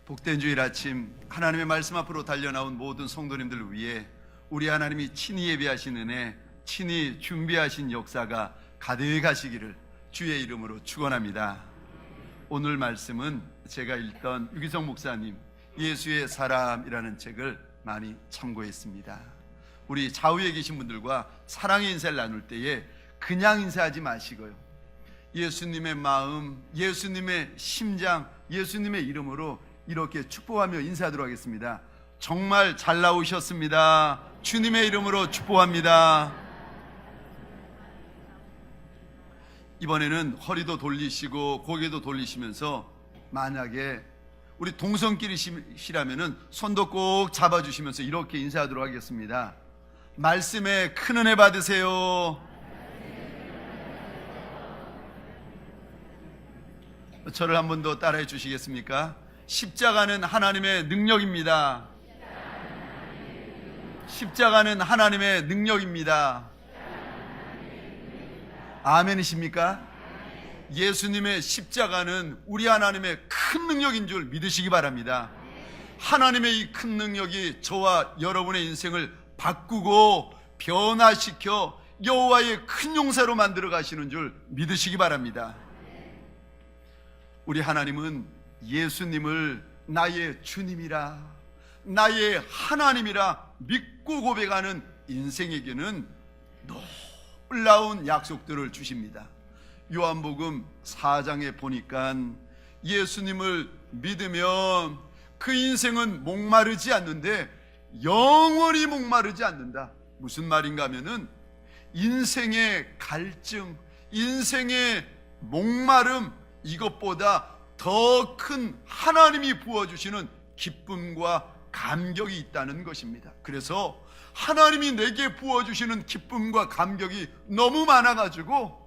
복된 주일 아침 하나님의 말씀 앞으로 달려나온 모든 성도님들을 위해 우리 하나님이 친히 예비하신 은혜, 친히 준비하신 역사가 가득하시기를 주의 이름으로 축원합니다. 오늘 말씀은 제가 읽던 유기성 목사님 예수의 사람이라는 책을 많이 참고했습니다. 우리 좌우에 계신 분들과 사랑의 인사를 나눌 때에 그냥 인사하지 마시고요, 예수님의 마음, 예수님의 심장, 예수님의 이름으로 이렇게 축복하며 인사하도록 하겠습니다. 정말 잘 나오셨습니다. 주님의 이름으로 축복합니다. 이번에는 허리도 돌리시고 고개도 돌리시면서 만약에 우리 동성끼리시라면은 손도 꼭 잡아주시면서 이렇게 인사하도록 하겠습니다. 말씀에 큰 은혜 받으세요. 저를 한 번 더 따라해 주시겠습니까? 십자가는 하나님의 능력입니다. 십자가는 하나님의 능력입니다. 아멘이십니까? 예수님의 십자가는 우리 하나님의 큰 능력인 줄 믿으시기 바랍니다. 하나님의 이 큰 능력이 저와 여러분의 인생을 바꾸고 변화시켜 여호와의 큰 용사로 만들어 가시는 줄 믿으시기 바랍니다. 우리 하나님은 예수님을 나의 주님이라, 나의 하나님이라 믿고 고백하는 인생에게는 놀라운 약속들을 주십니다. 요한복음 4장에 보니까 예수님을 믿으면 그 인생은 목마르지 않는데 영원히 목마르지 않는다. 무슨 말인가 하면은 인생의 갈증, 인생의 목마름, 이것보다 더 큰 하나님이 부어주시는 기쁨과 감격이 있다는 것입니다. 그래서 하나님이 내게 부어주시는 기쁨과 감격이 너무 많아가지고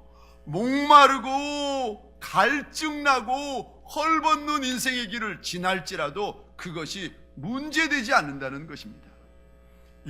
목마르고 갈증나고 헐벗는 인생의 길을 지날지라도 그것이 문제되지 않는다는 것입니다.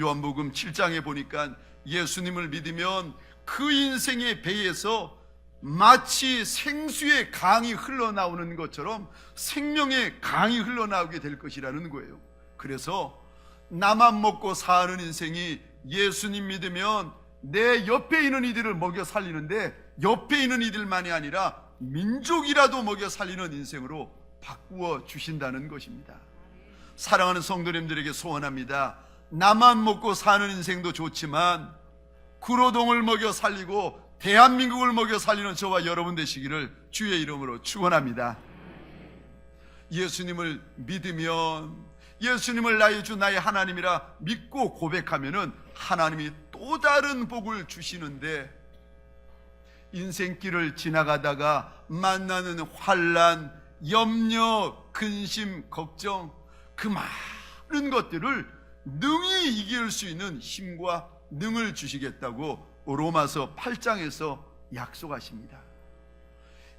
요한복음 7장에 보니까 예수님을 믿으면 그 인생의 배에서 마치 생수의 강이 흘러나오는 것처럼 생명의 강이 흘러나오게 될 것이라는 거예요. 그래서 나만 먹고 사는 인생이 예수님 믿으면 내 옆에 있는 이들을 먹여 살리는데 옆에 있는 이들만이 아니라 민족이라도 먹여 살리는 인생으로 바꾸어 주신다는 것입니다. 사랑하는 성도님들에게 소원합니다. 나만 먹고 사는 인생도 좋지만 구로동을 먹여 살리고 대한민국을 먹여 살리는 저와 여러분 되시기를 주의 이름으로 축원합니다. 예수님을 믿으면, 예수님을 나의 주 나의 하나님이라 믿고 고백하면은 하나님이 또 다른 복을 주시는데, 인생길을 지나가다가 만나는 환난, 염려, 근심, 걱정, 그 많은 것들을 능히 이길 수 있는 힘과 능을 주시겠다고 로마서 8장에서 약속하십니다.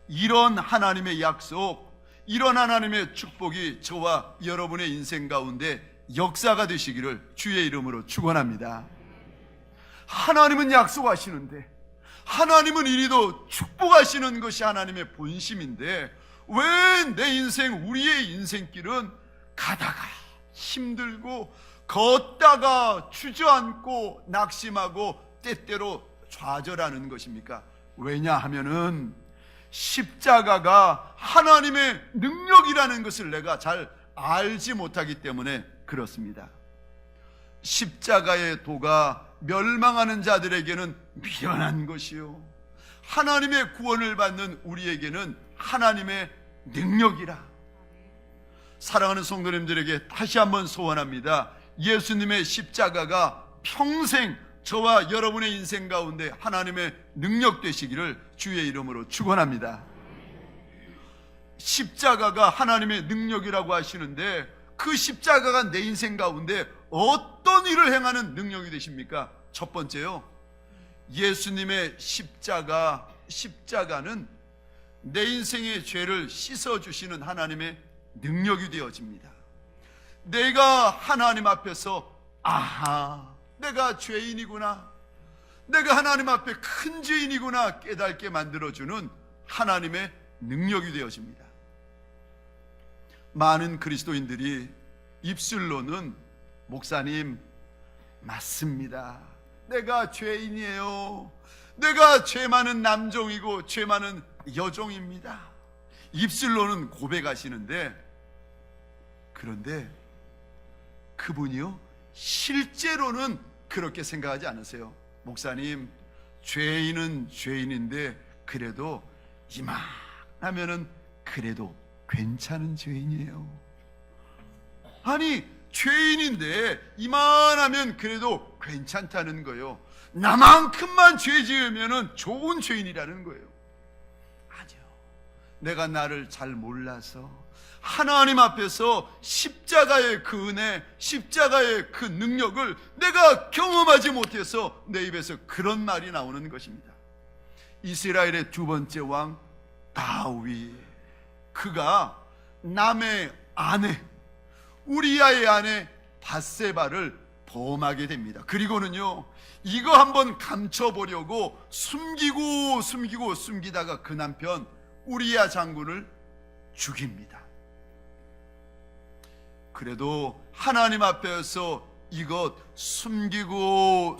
이런 하나님의 약속, 이런 하나님의 축복이 저와 여러분의 인생 가운데 역사가 되시기를 주의 이름으로 축원합니다. 하나님은 약속하시는데, 하나님은 이리도 축복하시는 것이 하나님의 본심인데, 왜 내 인생, 우리의 인생길은 가다가 힘들고 걷다가 주저앉고 낙심하고 때때로 좌절하는 것입니까? 왜냐하면은 십자가가 하나님의 능력이라는 것을 내가 잘 알지 못하기 때문에 그렇습니다. 십자가의 도가 멸망하는 자들에게는 미련한 것이요, 하나님의 구원을 받는 우리에게는 하나님의 능력이라. 사랑하는 성도님들에게 다시 한번 소원합니다. 예수님의 십자가가 평생 저와 여러분의 인생 가운데 하나님의 능력 되시기를 주의 이름으로 축원합니다. 십자가가 하나님의 능력이라고 하시는데, 그 십자가가 내 인생 가운데 어떤 일을 행하는 능력이 되십니까? 첫 번째요, 예수님의 십자가는 내 인생의 죄를 씻어주시는 하나님의 능력이 되어집니다. 내가 하나님 앞에서 내가 죄인이구나, 내가 하나님 앞에 큰 죄인이구나 깨닫게 만들어주는 하나님의 능력이 되어집니다. 많은 그리스도인들이 입술로는 목사님, 맞습니다. 내가 죄인이에요. 내가 죄 많은 남종이고 죄 많은 여종입니다. 입술로는 고백하시는데, 그런데 그분이요, 실제로는 그렇게 생각하지 않으세요. 목사님, 죄인은 죄인인데 그래도 이만하면은 그래도 괜찮은 죄인이에요. 아니, 죄인인데 이만하면 그래도 괜찮다는 거예요. 나만큼만 죄 지으면은 좋은 죄인이라는 거예요. 아니요, 내가 나를 잘 몰라서 하나님 앞에서 십자가의 그 은혜, 십자가의 그 능력을 내가 경험하지 못해서 내 입에서 그런 말이 나오는 것입니다. 이스라엘의 두 번째 왕 다윗, 그가 남의 아내, 우리아의 아내 밧세바를 범하게 됩니다. 그리고는요, 이거 한번 감춰보려고 숨기다가 그 남편 우리아 장군을 죽입니다. 그래도 하나님 앞에서 이것 숨기고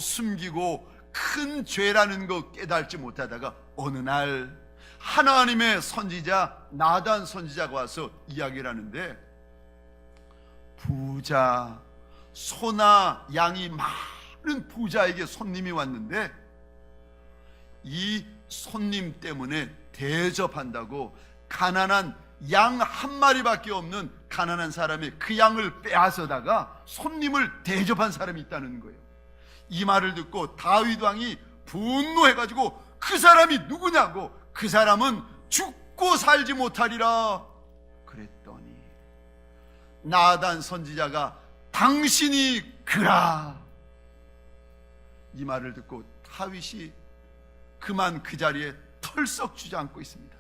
큰 죄라는 거 깨달지 못하다가 어느 날 하나님의 선지자 나단 선지자가 와서 이야기를 하는데, 부자, 소나 양이 많은 부자에게 손님이 왔는데 이 손님 때문에 대접한다고 가난한 양 한 마리밖에 없는 가난한 사람이 그 양을 빼앗아다가 손님을 대접한 사람이 있다는 거예요. 이 말을 듣고 다윗 왕이 분노해가지고 그 사람이 누구냐고, 그 사람은 죽고 살지 못하리라 그랬더니 나단 선지자가 당신이 그라, 이 말을 듣고 다윗이 그만 그 자리에 털썩 주저앉고 있습니다.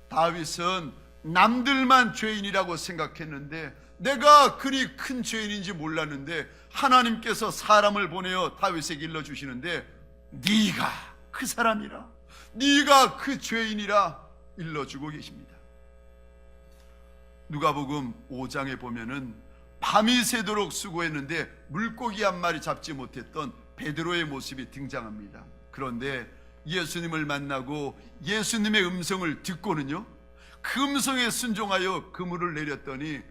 다윗은 남들만 죄인이라고 생각했는데, 내가 그리 큰 죄인인지 몰랐는데 하나님께서 사람을 보내어 다윗에게 일러주시는데, 네가 그 사람이라, 네가 그 죄인이라 일러주고 계십니다. 누가복음 5장에 보면은 밤이 새도록 수고했는데 물고기 한 마리 잡지 못했던 베드로의 모습이 등장합니다. 그런데 예수님을 만나고 예수님의 음성을 듣고는요, 그 음성에 순종하여 그물을 내렸더니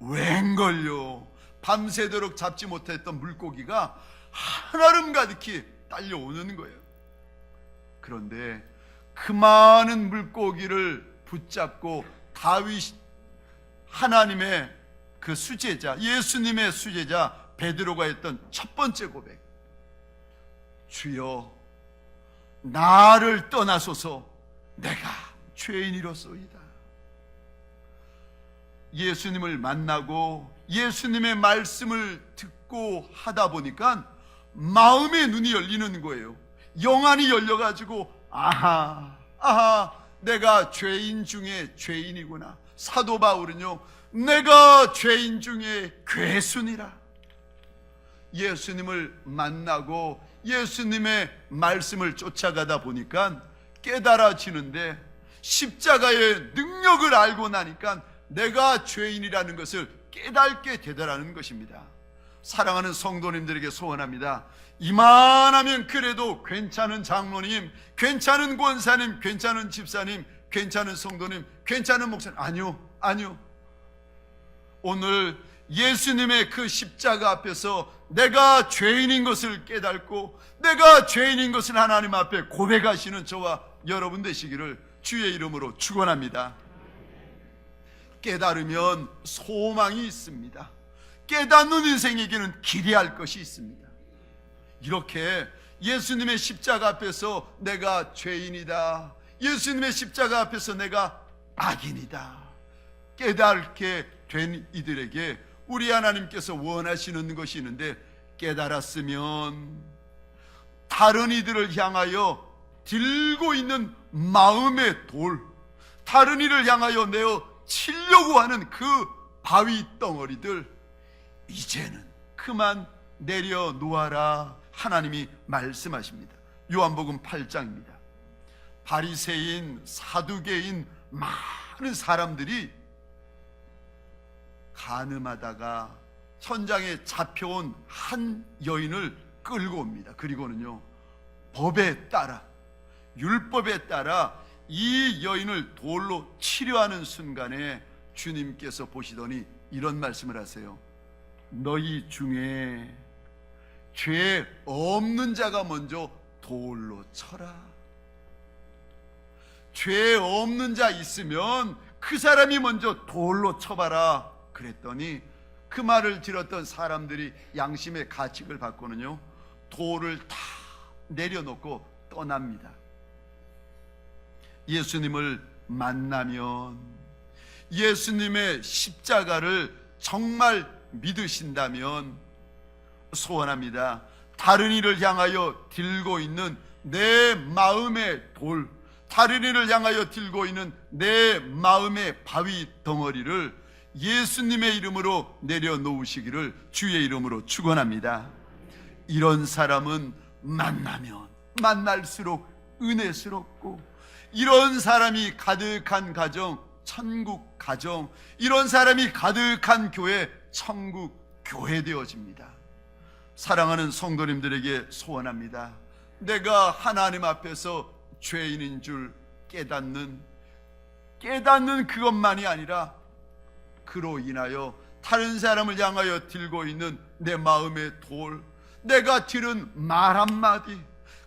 웬걸요, 밤새도록 잡지 못했던 물고기가 한아름 가득히 딸려오는 거예요. 그런데 그 많은 물고기를 붙잡고 다윗, 하나님의 그 수제자, 예수님의 수제자 베드로가 했던 첫 번째 고백, 주여 나를 떠나소서, 내가 죄인이로소이다. 예수님을 만나고 예수님의 말씀을 듣고 하다 보니까 마음의 눈이 열리는 거예요. 영안이 열려가지고 아하, 내가 죄인 중에 죄인이구나. 사도 바울은요, 내가 죄인 중에 괴순이라. 예수님을 만나고 예수님의 말씀을 쫓아가다 보니까 깨달아지는데, 십자가의 능력을 알고 나니까 내가 죄인이라는 것을 깨닫게 되더라는 것입니다. 사랑하는 성도님들에게 소원합니다. 이만하면 그래도 괜찮은 장로님, 괜찮은 권사님, 괜찮은 집사님, 괜찮은 성도님, 괜찮은 목사님, 아니요. 오늘 예수님의 그 십자가 앞에서 내가 죄인인 것을 깨닫고 내가 죄인인 것을 하나님 앞에 고백하시는 저와 여러분 되시기를 주의 이름으로 축원합니다. 깨달으면 소망이 있습니다. 깨닫는 인생에게는 기대할 것이 있습니다. 이렇게 예수님의 십자가 앞에서 내가 죄인이다, 예수님의 십자가 앞에서 내가 악인이다 깨닫게 된 이들에게 우리 하나님께서 원하시는 것이 있는데, 깨달았으면 다른 이들을 향하여 들고 있는 마음의 돌, 다른 이를 향하여 내어 치려고 하는 그 바위 덩어리들, 이제는 그만 내려놓아라 하나님이 말씀하십니다. 요한복음 8장입니다. 바리새인, 사두개인 많은 사람들이 간음하다가 현장에 잡혀온 한 여인을 끌고 옵니다. 그리고는요, 법에 따라, 율법에 따라 이 여인을 돌로 치려하는 순간에 주님께서 보시더니 이런 말씀을 하세요. 너희 중에 죄 없는 자가 먼저 돌로 쳐라. 죄 없는 자 있으면 그 사람이 먼저 돌로 쳐봐라. 그랬더니 그 말을 들었던 사람들이 양심의 가책을 받고는요, 돌을 다 내려놓고 떠납니다. 예수님을 만나면, 예수님의 십자가를 정말 믿으신다면 소원합니다. 다른 이를 향하여 들고 있는 내 마음의 돌, 다른 이를 향하여 들고 있는 내 마음의 바위 덩어리를 예수님의 이름으로 내려놓으시기를 주의 이름으로 축원합니다. 이런 사람은 만나면 만날수록 은혜스럽고, 이런 사람이 가득한 가정, 천국 가정, 이런 사람이 가득한 교회, 천국 교회 되어집니다. 사랑하는 성도님들에게 소원합니다. 내가 하나님 앞에서 죄인인 줄 깨닫는 그것만이 아니라, 그로 인하여 다른 사람을 향하여 들고 있는 내 마음의 돌, 내가 들은 말 한마디,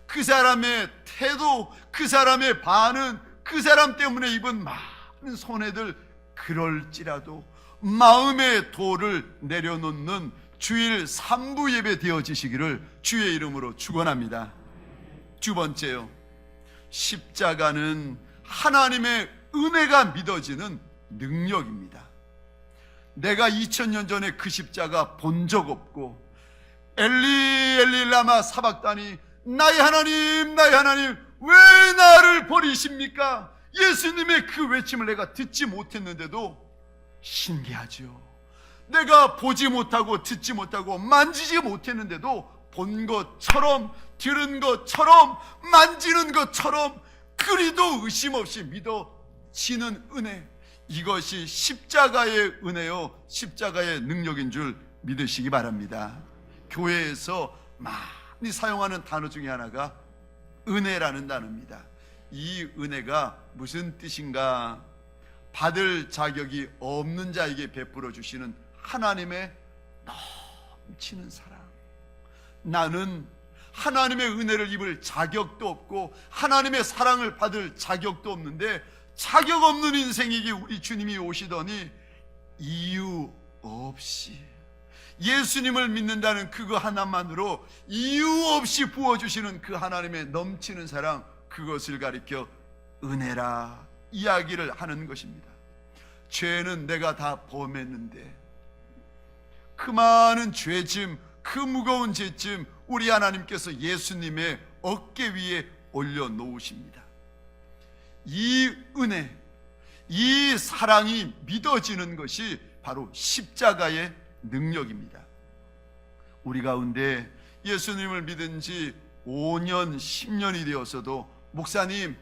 그 사람의 태도, 그 사람의 반응, 그 사람 때문에 입은 많은 손해들, 그럴지라도 마음의 돌을 내려놓는 주일 3부 예배 되어지시기를 주의 이름으로 축원합니다. 두 번째요, 십자가는 하나님의 은혜가 믿어지는 능력입니다. 내가 2000년 전에 그 십자가 본 적 없고, 엘리 엘리 라마 사박다니, 나의 하나님 나의 하나님 왜 나를 버리십니까? 예수님의 그 외침을 내가 듣지 못했는데도 신기하죠. 내가 보지 못하고 듣지 못하고 만지지 못했는데도 본 것처럼, 들은 것처럼, 만지는 것처럼, 그리도 의심 없이 믿어지는 은혜, 이것이 십자가의 은혜요, 십자가의 능력인 줄 믿으시기 바랍니다. 교회에서 많이 사용하는 단어 중에 하나가 은혜라는 단어입니다. 이 은혜가 무슨 뜻인가? 받을 자격이 없는 자에게 베풀어 주시는 하나님의 넘치는 사랑. 나는 하나님의 은혜를 입을 자격도 없고 하나님의 사랑을 받을 자격도 없는데, 자격 없는 인생에게 우리 주님이 오시더니 이유 없이, 예수님을 믿는다는 그거 하나만으로 이유 없이 부어주시는 그 하나님의 넘치는 사랑, 그것을 가리켜 은혜라 이야기를 하는 것입니다. 죄는 내가 다 범했는데 그 많은 죄짐, 그 무거운 죄짐 우리 하나님께서 예수님의 어깨 위에 올려놓으십니다. 이 은혜, 이 사랑이 믿어지는 것이 바로 십자가의 능력입니다. 우리 가운데 예수님을 믿은 지 5년, 10년이 되어서도 목사님,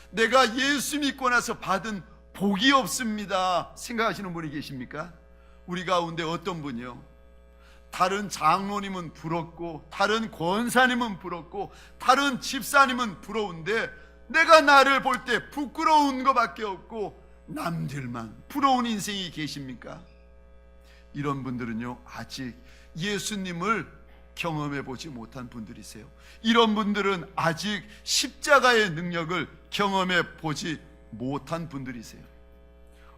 내가 예수 믿고 나서 받은 복이 없습니다 생각하시는 분이 계십니까? 우리 가운데 어떤 분이요? 다른 장로님은 부럽고, 다른 권사님은 부럽고, 다른 집사님은 부러운데 내가 나를 볼 때 부끄러운 것밖에 없고 남들만 부러운 인생이 계십니까? 이런 분들은요, 아직 예수님을 경험해 보지 못한 분들이세요. 이런 분들은 아직 십자가의 능력을 경험해 보지 못한 분들이세요.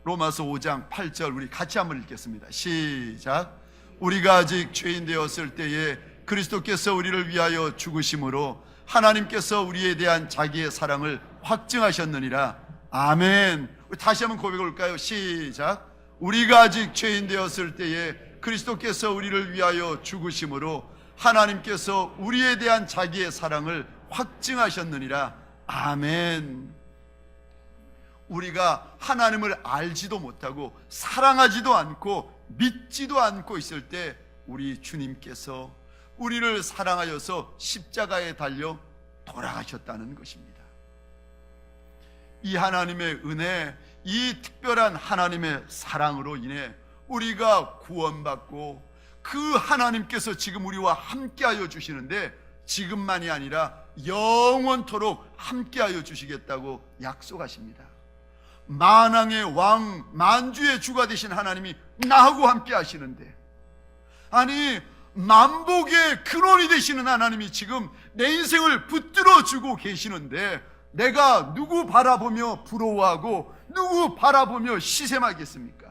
로마서 5장 8절 우리 같이 한번 읽겠습니다. 시작. 우리가 아직 죄인 되었을 때에 그리스도께서 우리를 위하여 죽으심으로 하나님께서 우리에 대한 자기의 사랑을 확증하셨느니라. 아멘. 우리 다시 한번 고백해 볼까요? 시작. 우리가 아직 죄인 되었을 때에 그리스도께서 우리를 위하여 죽으심으로 하나님께서 우리에 대한 자기의 사랑을 확증하셨느니라. 아멘. 우리가 하나님을 알지도 못하고 사랑하지도 않고 믿지도 않고 있을 때 우리 주님께서 우리를 사랑하여서 십자가에 달려 돌아가셨다는 것입니다. 이 하나님의 은혜, 이 특별한 하나님의 사랑으로 인해 우리가 구원받고 그 하나님께서 지금 우리와 함께하여 주시는데 지금만이 아니라 영원토록 함께하여 주시겠다고 약속하십니다. 만왕의 왕, 만주의 주가 되신 하나님이 나하고 함께 하시는데, 아니 만복의 근원이 되시는 하나님이 지금 내 인생을 붙들어 주고 계시는데 내가 누구 바라보며 부러워하고 누구 바라보며 시샘하겠습니까?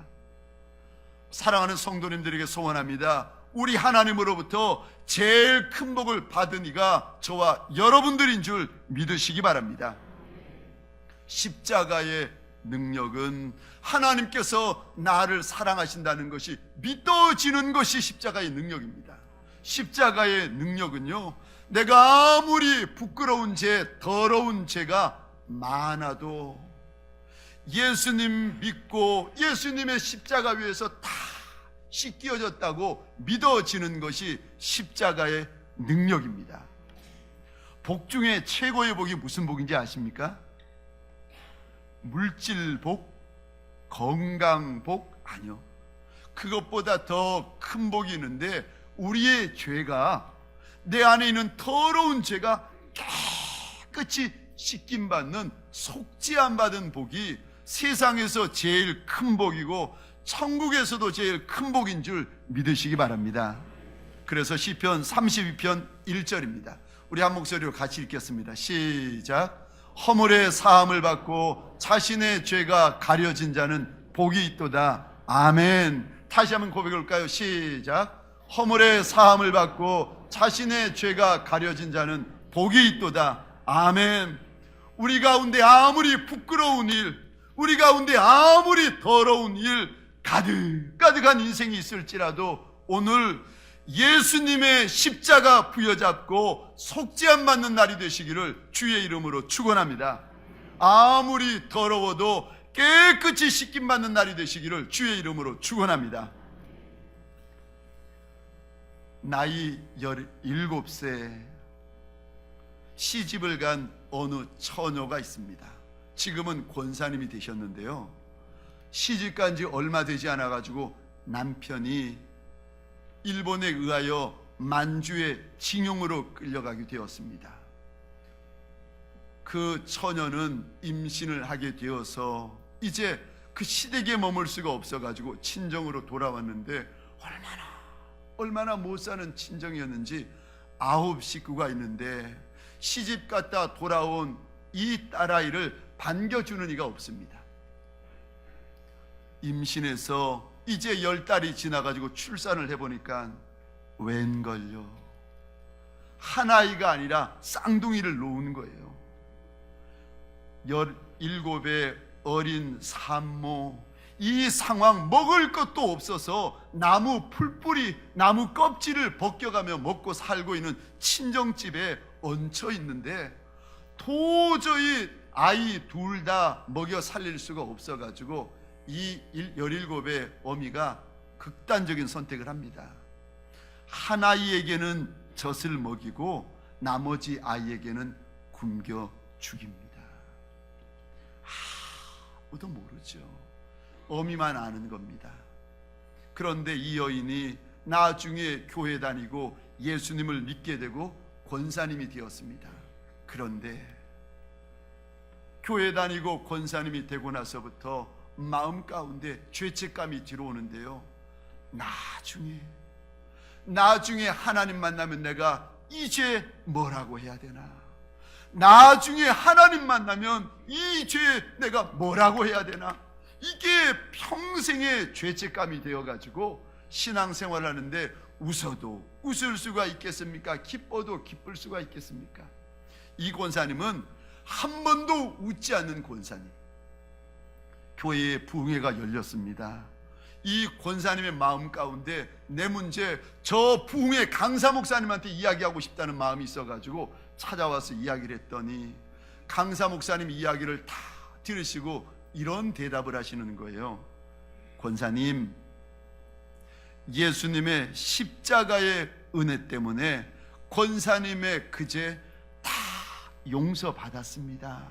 사랑하는 성도님들에게 소원합니다. 우리 하나님으로부터 제일 큰 복을 받은 이가 저와 여러분들인 줄 믿으시기 바랍니다. 십자가의 능력은 하나님께서 나를 사랑하신다는 것이 믿어지는 것이 십자가의 능력입니다. 십자가의 능력은요, 내가 아무리 부끄러운 죄, 더러운 죄가 많아도 예수님 믿고 예수님의 십자가 위에서 다 씻겨졌다고 믿어지는 것이 십자가의 능력입니다. 복 중에 최고의 복이 무슨 복인지 아십니까? 물질복, 건강복? 아니요. 그것보다 더 큰 복이 있는데, 우리의 죄가, 내 안에 있는 더러운 죄가 깨끗이 씻김받는 속죄함 받은 복이 세상에서 제일 큰 복이고 천국에서도 제일 큰 복인 줄 믿으시기 바랍니다. 그래서 시편 32편 1절입니다. 우리 한 목소리로 같이 읽겠습니다. 시작. 허물의 사함을 받고 자신의 죄가 가려진 자는 복이 있도다. 아멘. 다시 한번 고백해 볼까요? 시작. 허물의 사함을 받고 자신의 죄가 가려진 자는 복이 있도다. 아멘. 우리 가운데 아무리 부끄러운 일, 우리 가운데 아무리 더러운 일, 가득가득한 인생이 있을지라도 오늘 예수님의 십자가 부여잡고 속죄함 받는 날이 되시기를 주의 이름으로 축원합니다. 아무리 더러워도 깨끗이 씻김 받는 날이 되시기를 주의 이름으로 축원합니다. 나이 17세 시집을 간 어느 처녀가 있습니다. 지금은 권사님이 되셨는데요, 시집 간 지 얼마 되지 않아 가지고 남편이 일본에 의하여 만주의 징용으로 끌려가게 되었습니다. 그 처녀는 임신을 하게 되어서 이제 그 시댁에 머물 수가 없어 가지고 친정으로 돌아왔는데 얼마나 못 사는 친정이었는지 9 식구가 있는데 시집 갔다 돌아온 이 딸아이를 반겨주는 이가 없습니다. 임신해서 이제 10달이 지나가지고 출산을 해보니까 웬걸요, 한 아이가 아니라 쌍둥이를 놓은 거예요. 17의 어린 산모, 이 상황, 먹을 것도 없어서 나무 풀뿌리, 나무 껍질을 벗겨가며 먹고 살고 있는 친정집에 얹혀 있는데 도저히 아이 둘 다 먹여 살릴 수가 없어가지고 이 17의 어미가 극단적인 선택을 합니다. 한 아이에게는 젖을 먹이고 나머지 아이에게는 굶겨 죽입니다. 아무도 모르죠. 어미만 아는 겁니다. 그런데 이 여인이 나중에 교회 다니고 예수님을 믿게 되고 권사님이 되었습니다. 그런데 교회 다니고 권사님이 되고 나서부터 마음 가운데 죄책감이 들어오는데요, 나중에 하나님 만나면 내가 이제 뭐라고 해야 되나, 나중에 하나님 만나면 이 죄 내가 뭐라고 해야 되나, 이게 평생의 죄책감이 되어가지고 신앙생활을 하는데 웃어도 웃을 수가 있겠습니까? 기뻐도 기쁠 수가 있겠습니까? 이 권사님은 한 번도 웃지 않는 권사님. 교회에 부흥회가 열렸습니다. 이 권사님의 마음 가운데 내 문제 저 부흥회 강사 목사님한테 이야기하고 싶다는 마음이 있어가지고 찾아와서 이야기를 했더니 강사 목사님 이야기를 다 들으시고 이런 대답을 하시는 거예요. 권사님, 예수님의 십자가의 은혜 때문에 권사님의 그 죄 다 용서받았습니다.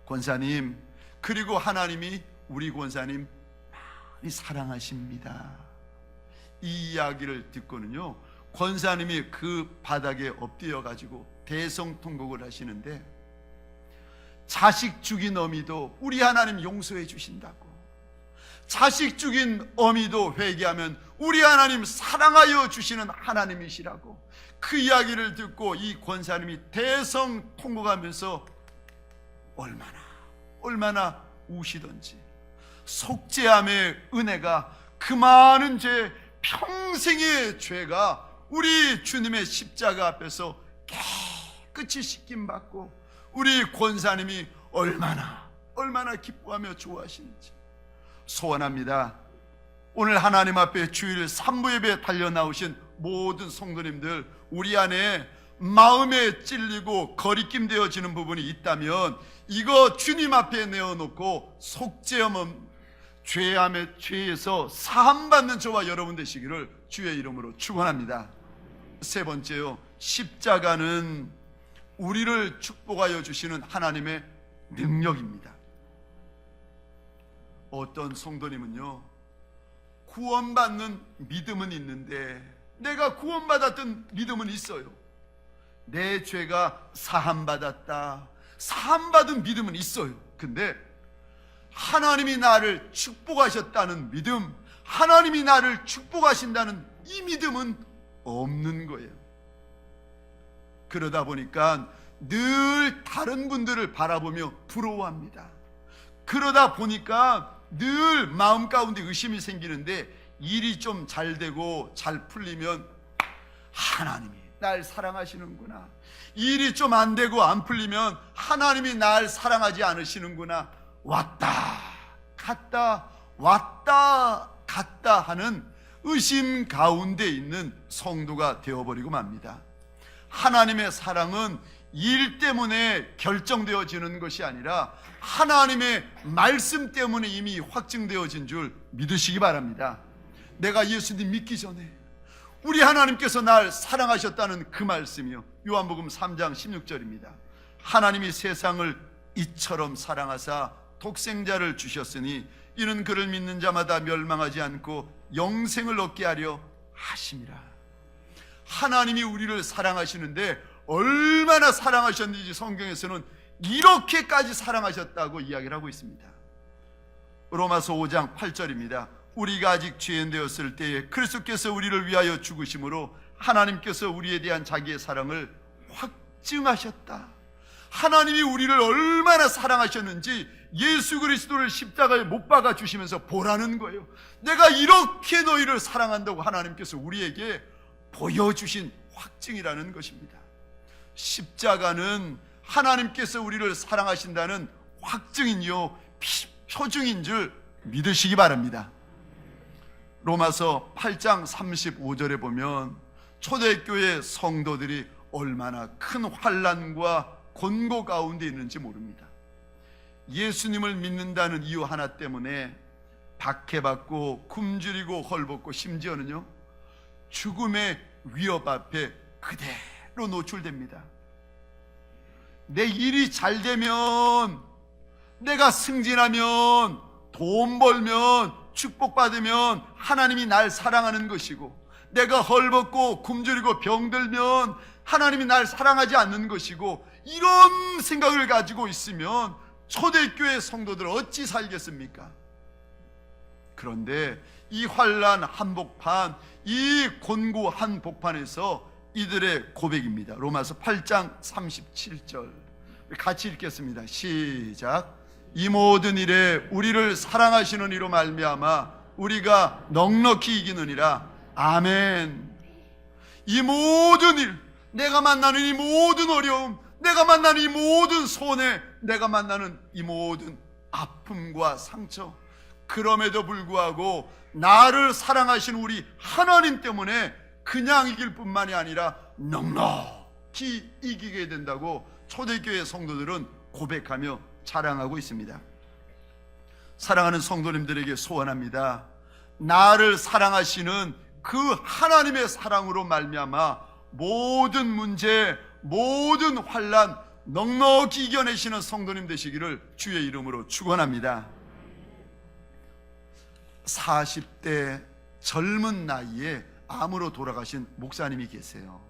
권사님, 그리고 하나님이 우리 권사님 사랑하십니다. 이 이야기를 듣고는요, 권사님이 그 바닥에 엎드려 가지고 대성통곡을 하시는데, 자식 죽인 어미도 우리 하나님 용서해 주신다고, 자식 죽인 어미도 회개하면 우리 하나님 사랑하여 주시는 하나님이시라고, 그 이야기를 듣고 이 권사님이 대성통곡하면서 얼마나 우시던지, 속죄함의 은혜가, 그 많은 죄, 평생의 죄가 우리 주님의 십자가 앞에서 깨끗이 씻김받고 우리 권사님이 얼마나 기뻐하며 좋아하시는지 소원합니다. 오늘 하나님 앞에 주일 3부 예배에 달려 나오신 모든 성도님들, 우리 안에 마음에 찔리고 거리낌 되어지는 부분이 있다면 이거 주님 앞에 내어놓고 속죄함은 죄에서 사함받는 저와 여러분 되시기를 주의 이름으로 축원합니다. 세 번째요, 십자가는 우리를 축복하여 주시는 하나님의 능력입니다. 어떤 성도님은요, 구원받는 믿음은 있는데, 내가 구원받았던 믿음은 있어요. 내 죄가 사함받았다, 사함받은 믿음은 있어요. 근데 하나님이 나를 축복하셨다는 믿음, 하나님이 나를 축복하신다는 이 믿음은 없는 거예요. 그러다 보니까 늘 다른 분들을 바라보며 부러워합니다. 그러다 보니까 늘 마음 가운데 의심이 생기는데, 일이 좀 잘 되고 잘 풀리면 하나님이 날 사랑하시는구나, 일이 좀 안 되고 안 풀리면 하나님이 날 사랑하지 않으시는구나, 왔다 갔다 왔다 갔다 하는 의심 가운데 있는 성도가 되어버리고 맙니다. 하나님의 사랑은 일 때문에 결정되어지는 것이 아니라 하나님의 말씀 때문에 이미 확증되어진 줄 믿으시기 바랍니다. 내가 예수님 믿기 전에 우리 하나님께서 날 사랑하셨다는 그 말씀이요, 요한복음 3장 16절입니다. 하나님이 세상을 이처럼 사랑하사 독생자를 주셨으니 이는 그를 믿는 자마다 멸망하지 않고 영생을 얻게 하려 하심이라. 하나님이 우리를 사랑하시는데 얼마나 사랑하셨는지 성경에서는 이렇게까지 사랑하셨다고 이야기를 하고 있습니다. 로마서 5장 8절입니다. 우리가 아직 죄인 되었을 때에 그리스도께서 우리를 위하여 죽으심으로 하나님께서 우리에 대한 자기의 사랑을 확증하셨다. 하나님이 우리를 얼마나 사랑하셨는지 예수 그리스도를 십자가에 못 박아 주시면서 보라는 거예요. 내가 이렇게 너희를 사랑한다고 하나님께서 우리에게 보여주신 확증이라는 것입니다. 십자가는 하나님께서 우리를 사랑하신다는 확증이요, 표징인 줄 믿으시기 바랍니다. 로마서 8장 35절에 보면 초대교회 성도들이 얼마나 큰 환난과 곤고 가운데 있는지 모릅니다. 예수님을 믿는다는 이유 하나 때문에 박해받고 굶주리고 헐벗고 심지어는요, 죽음의 위협 앞에 그대로 노출됩니다. 내 일이 잘 되면, 내가 승진하면, 돈 벌면, 축복받으면 하나님이 날 사랑하는 것이고, 내가 헐벗고 굶주리고 병들면 하나님이 날 사랑하지 않는 것이고, 이런 생각을 가지고 있으면 초대교회 성도들 어찌 살겠습니까? 그런데 이 환난 한복판, 이 곤고 한복판에서 이들의 고백입니다. 로마서 8장 37절 같이 읽겠습니다. 시작. 이 모든 일에 우리를 사랑하시는 이로 말미암아 우리가 넉넉히 이기느니라. 아멘. 이 모든 일, 내가 만나는 이 모든 어려움, 내가 만나는 이 모든 손해, 내가 만나는 이 모든 아픔과 상처, 그럼에도 불구하고 나를 사랑하신 우리 하나님 때문에 그냥 이길 뿐만이 아니라 넉넉히 이기게 된다고 초대교회 성도들은 고백하며 자랑하고 있습니다. 사랑하는 성도님들에게 소원합니다. 나를 사랑하시는 그 하나님의 사랑으로 말미암아 모든 문제, 모든 환난 넉넉히 이겨내시는 성도님 되시기를 주의 이름으로 축원합니다. 40대 젊은 나이에 암으로 돌아가신 목사님이 계세요.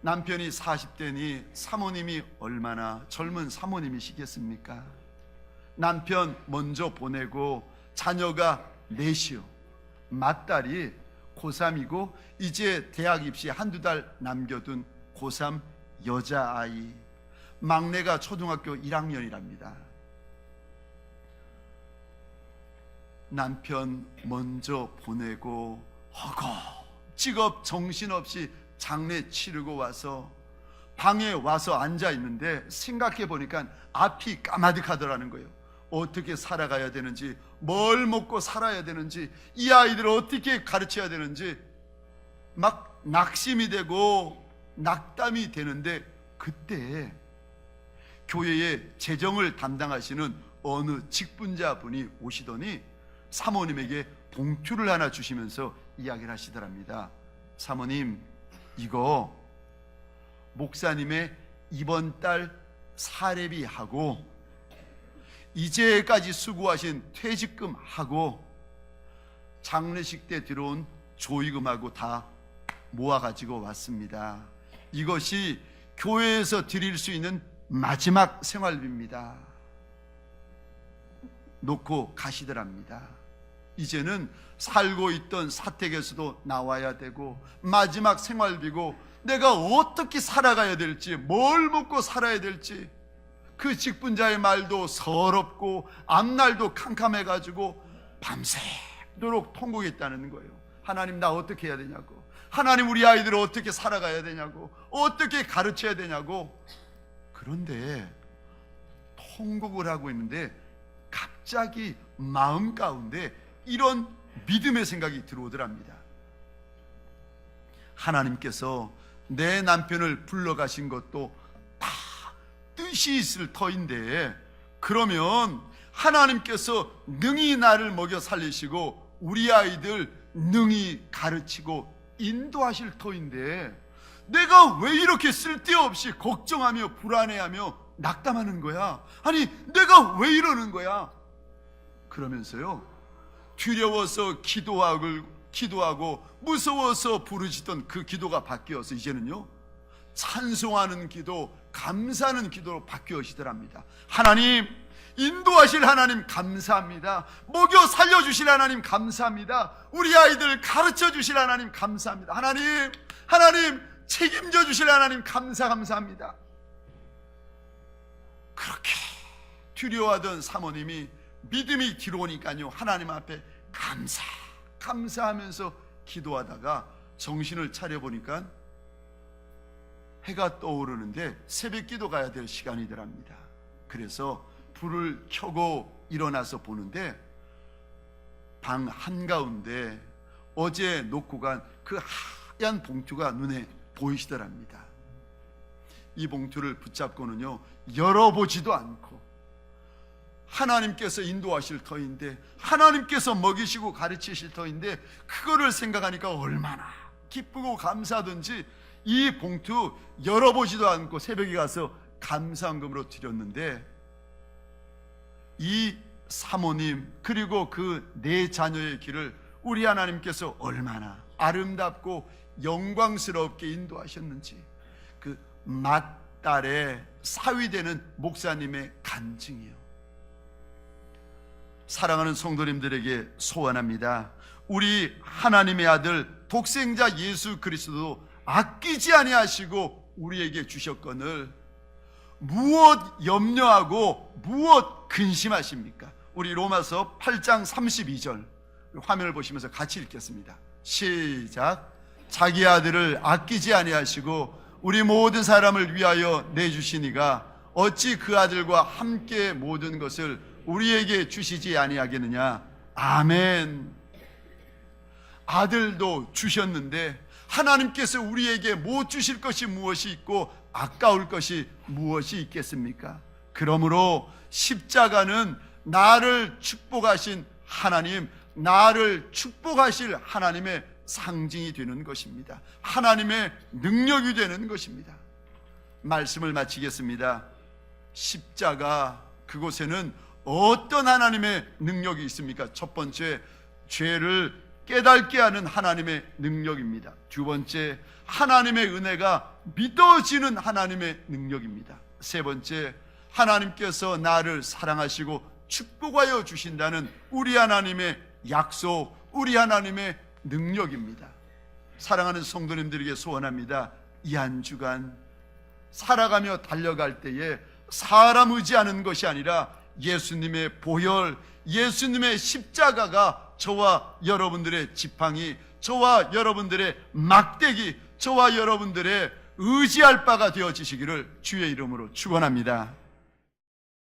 남편이 40대니 사모님이 얼마나 젊은 사모님이시겠습니까? 남편 먼저 보내고 자녀가 넷이요. 맏딸이 고3이고 이제 대학 입시 한두 달 남겨둔 고3 여자아이, 막내가 초등학교 1학년이랍니다. 남편 먼저 보내고 허겁지겁 정신없이 장례 치르고 와서 방에 와서 앉아 있는데 생각해 보니까 앞이 까마득하더라는 거예요. 어떻게 살아가야 되는지, 뭘 먹고 살아야 되는지, 이 아이들을 어떻게 가르쳐야 되는지 막 낙심이 되고 낙담이 되는데, 그때 교회의 재정을 담당하시는 어느 직분자분이 오시더니 사모님에게 봉투를 하나 주시면서 이야기를 하시더랍니다. 사모님, 이거 목사님의 이번 달 사례비하고 이제까지 수고하신 퇴직금하고 장례식 때 들어온 조의금하고 다 모아가지고 왔습니다. 이것이 교회에서 드릴 수 있는 마지막 생활비입니다. 놓고 가시더랍니다. 이제는 살고 있던 사택에서도 나와야 되고 마지막 생활비고 내가 어떻게 살아가야 될지, 뭘 먹고 살아야 될지, 그 직분자의 말도 서럽고 앞날도 캄캄해가지고 밤새도록 통곡했다는 거예요. 하나님, 나 어떻게 해야 되냐고, 하나님, 우리 아이들을 어떻게 살아가야 되냐고, 어떻게 가르쳐야 되냐고. 그런데 통곡을 하고 있는데 갑자기 마음 가운데 이런 믿음의 생각이 들어오더랍니다. 하나님께서 내 남편을 불러가신 것도 다 뜻이 있을 터인데, 그러면 하나님께서 능히 나를 먹여 살리시고 우리 아이들 능히 가르치고 인도하실 터인데 내가 왜 이렇게 쓸데없이 걱정하며 불안해하며 낙담하는 거야? 아니, 내가 왜 이러는 거야? 그러면서요, 두려워서 기도하고 무서워서 부르짖던 그 기도가 바뀌어서 이제는요, 찬송하는 기도, 감사하는 기도로 바뀌어지더랍니다. 하나님, 인도하실 하나님 감사합니다. 먹여 살려주실 하나님 감사합니다. 우리 아이들 가르쳐 주실 하나님 감사합니다. 하나님 책임져 주실 하나님 감사합니다. 그렇게 두려워하던 사모님이 믿음이 들어오니까요, 하나님 앞에 감사하면서 기도하다가 정신을 차려보니까 해가 떠오르는데 새벽 기도 가야 될 시간이더랍니다. 그래서 불을 켜고 일어나서 보는데 방 한가운데 어제 놓고 간 그 하얀 봉투가 눈에 보이시더랍니다. 이 봉투를 붙잡고는요, 열어보지도 않고 하나님께서 인도하실 터인데, 하나님께서 먹이시고 가르치실 터인데, 그거를 생각하니까 얼마나 기쁘고 감사하든지 이 봉투 열어보지도 않고 새벽에 가서 감사헌금으로 드렸는데, 이 사모님 그리고 그 네 자녀의 길을 우리 하나님께서 얼마나 아름답고 영광스럽게 인도하셨는지, 그 맏딸의 사위되는 목사님의 간증이요. 사랑하는 성도님들에게 소원합니다. 우리 하나님의 아들 독생자 예수 그리스도 아끼지 아니하시고 우리에게 주셨거늘 무엇 염려하고 무엇 근심하십니까? 우리 로마서 8장 32절 화면을 보시면서 같이 읽겠습니다. 시작. 자기 아들을 아끼지 아니하시고 우리 모든 사람을 위하여 내주시니가 어찌 그 아들과 함께 모든 것을 우리에게 주시지 아니하겠느냐. 아멘. 아들도 주셨는데 하나님께서 우리에게 못 주실 것이 무엇이 있고 아까울 것이 무엇이 있겠습니까? 그러므로 십자가는 나를 축복하신 하나님, 나를 축복하실 하나님의 상징이 되는 것입니다. 하나님의 능력이 되는 것입니다. 말씀을 마치겠습니다. 십자가, 그곳에는 어떤 하나님의 능력이 있습니까? 첫 번째, 죄를 깨닫게 하는 하나님의 능력입니다. 두 번째, 하나님의 은혜가 믿어지는 하나님의 능력입니다. 세 번째, 하나님께서 나를 사랑하시고 축복하여 주신다는 우리 하나님의 약속, 우리 하나님의 능력입니다. 사랑하는 성도님들에게 소원합니다. 이 한 주간 살아가며 달려갈 때에 사람 의지하는 것이 아니라 예수님의 보혈, 예수님의 십자가가 저와 여러분들의 지팡이, 저와 여러분들의 막대기, 저와 여러분들의 의지할 바가 되어지시기를 주의 이름으로 축원합니다.